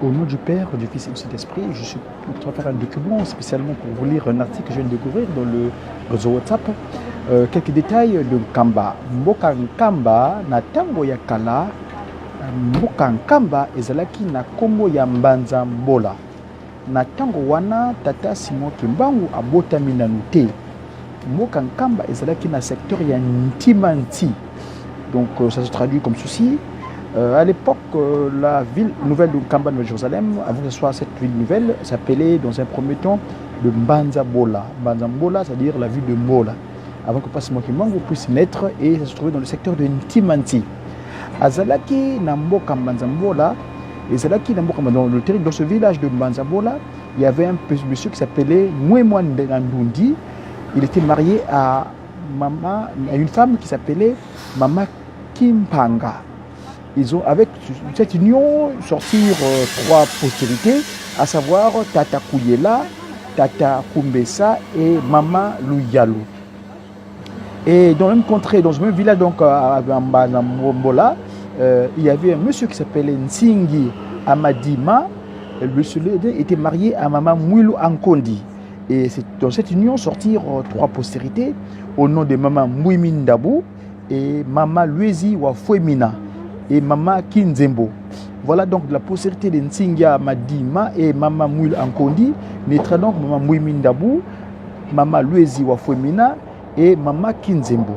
Au nom du Père, du Fils et du Saint-Esprit, je suis en train de faire un document spécialement pour vous lire un article que je viens de découvrir dans le réseau WhatsApp. Quelques détails de Nkamba. Mboka Nkamba, na tango ya kala, Mboka Nkamba ezalaki na kombo ya Mbanza Mbola. Na tango wana tata Simon Kimbangu abotami nanu te. Mboka Nkamba ezalaki na secteur ya Ntimanti. Donc ça se traduit comme ceci. À l'époque, la ville nouvelle de Nkamba de Jérusalem, avant que ce soit cette ville nouvelle, s'appelait dans un premier temps le Mbanza Mbola. Mbanza Mbola, c'est-à-dire la ville de Mbola. Avant que Simon Kimbangu puisse naître, et ça se trouvait dans le secteur de Ntimanti. Azalaki Namboka Mbanza Mbola, et Azalaki Namboka dans ce village de Mbanza Mbola, il y avait un monsieur qui s'appelait Mwemwa Ndundi. Il était marié à une femme qui s'appelait Mama Kimpanga. Ils ont, avec cette union, sortir trois postérités, à savoir Tata Kouyela, Tata Kumbesa et Mama Louyalo. Et dans le même contrée, dans ce même village, donc à Mbola, il y avait un monsieur qui s'appelait Nsingi Amadima. Le monsieur était marié à Mama Mwilu Ankondi. Et dans cette union sortirent trois postérités au nom de Mama Mouimindabou et Mama Luezi Wafouemina et Mama Kinzembo. Voilà donc la postérité de Nsingia Madima et Mama Mouil Ankondi, naîtra donc Mama Mouimindabou, Mama Luezi Wafouemina et Mama Kinzembo.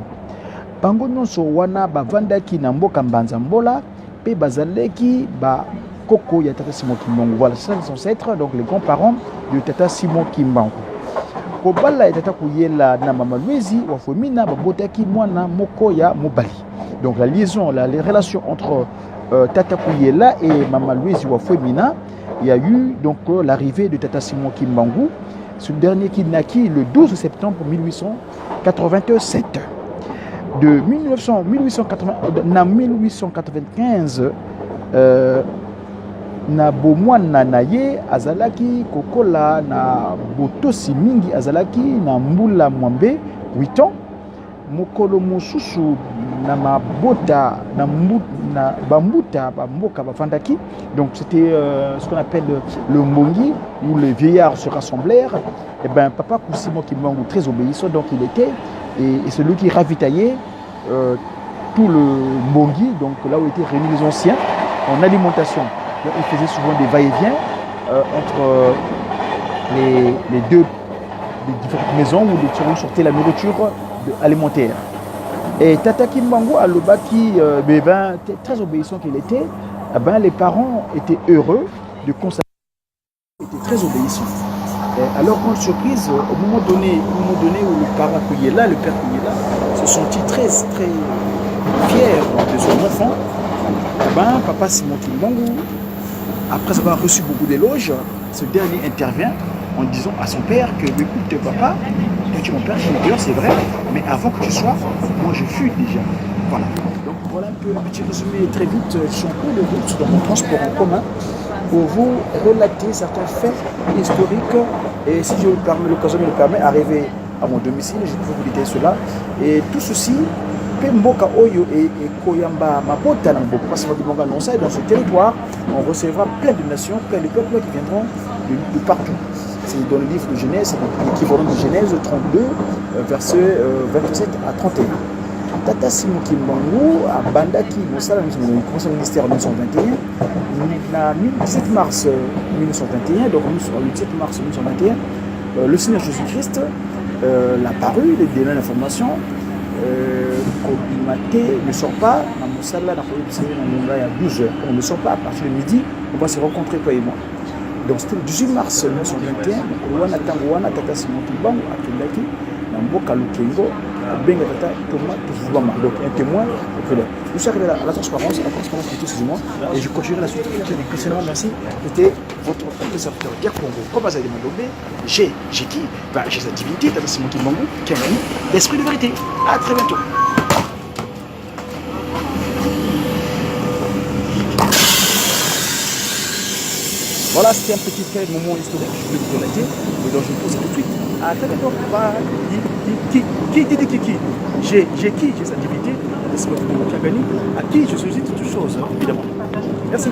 Bango nyonso wana bavandaki na mboka Mbanza Mbola pe bazaleki ba koko ya Tata Simon Kimbangu. Voilà, c'est les ancêtres, donc les grands-parents de Tata Simon Kimbangu. Kobala Tata Kouyela na Mama Luezi Wafouemina babotaki mwana moko ya mobali. Donc la liaison, les relations entre Tata Kouyela et Mama Luezi Wafouemina, il y a eu donc l'arrivée de Tata Simon Kimbangu, ce dernier qui naquit le 12 septembre 1887. De 1895, na bomwana na ye azalaki kokola na botosi mingi azalaki na mbula mwambe 8 ans. Mokolo mosusu na mabota na bambuta bamboka bafandaki. Donc c'était ce qu'on appelle le mbongi, où les vieillards se rassemblèrent. Et ben papa Simon Kimbangu, très obéissant, donc il était et celui qui ravitaillait tout le mbongi, donc là où étaient réunis les anciens en alimentation. Donc, il faisait souvent des va-et-vient entre les différentes maisons où sortait la nourriture alimentaire. Et Tata Kimbangu Alobaki, très obéissant qu'il était, les parents étaient heureux de constater qu'il était très obéissant. Alors, grande surprise, au moment donné où le père Kouyela se sentit très fier de son enfant, papa Simon Kimbangu, après avoir reçu beaucoup d'éloges, ce dernier intervient en disant à son père que, écoute papa, toi tu es mon père, c'est vrai, mais avant que tu sois, moi je fus déjà. Voilà. Donc voilà un peu un petit résumé très vite. Je suis en cours de route dans mon transport en commun pour vous relater certains faits historiques. Et si je l'occasion me le permet, arriver à mon domicile, je peux vous détailler cela. Et tout ceci, Mboka Oyo et Koyamba Mabota Namboka, parce que dans ce territoire, on recevra plein de nations, plein de peuples qui viendront de partout. C'est dans le livre de Genèse, l'équivalent de Genèse 32, versets 27 à 31. Tata Simon Kimbangu a Bandaki, il commence le ministère en 1921, le 17 mars 1921, donc le 17 mars 1921, le Seigneur Jésus-Christ l'a paru, il donne l'information. Kobimate ne sort pas, à Moussala, à 12h. On ne sort pas à partir de midi, on va se rencontrer toi et moi. Donc c'était le 18 mars 1921, Wana Tangowana, Tata Simon Kimbangu, à Kendaki, dans Mboka Lukengo, Benga Tata Thomas Toufouama. Donc un témoin, je suis arrivé à la transparence plutôt, excusez-moi, et je continuerai la suite. Merci. C'était votre serviteur Pierre Congo. Comme vous avez demandé, j'ai qui? J'ai sa divinité, Tata Simon Kimbangu, qui est un ami, l'esprit de vérité. À très bientôt. Voilà, c'était un petit moment historique que je voulais vous relater, et donc je vous pose tout de suite. À très bientôt. Qui? J'ai qui? J'ai sa divinité, Esmod Kiagani, à qui je sollicite toutes choses, évidemment. Merci.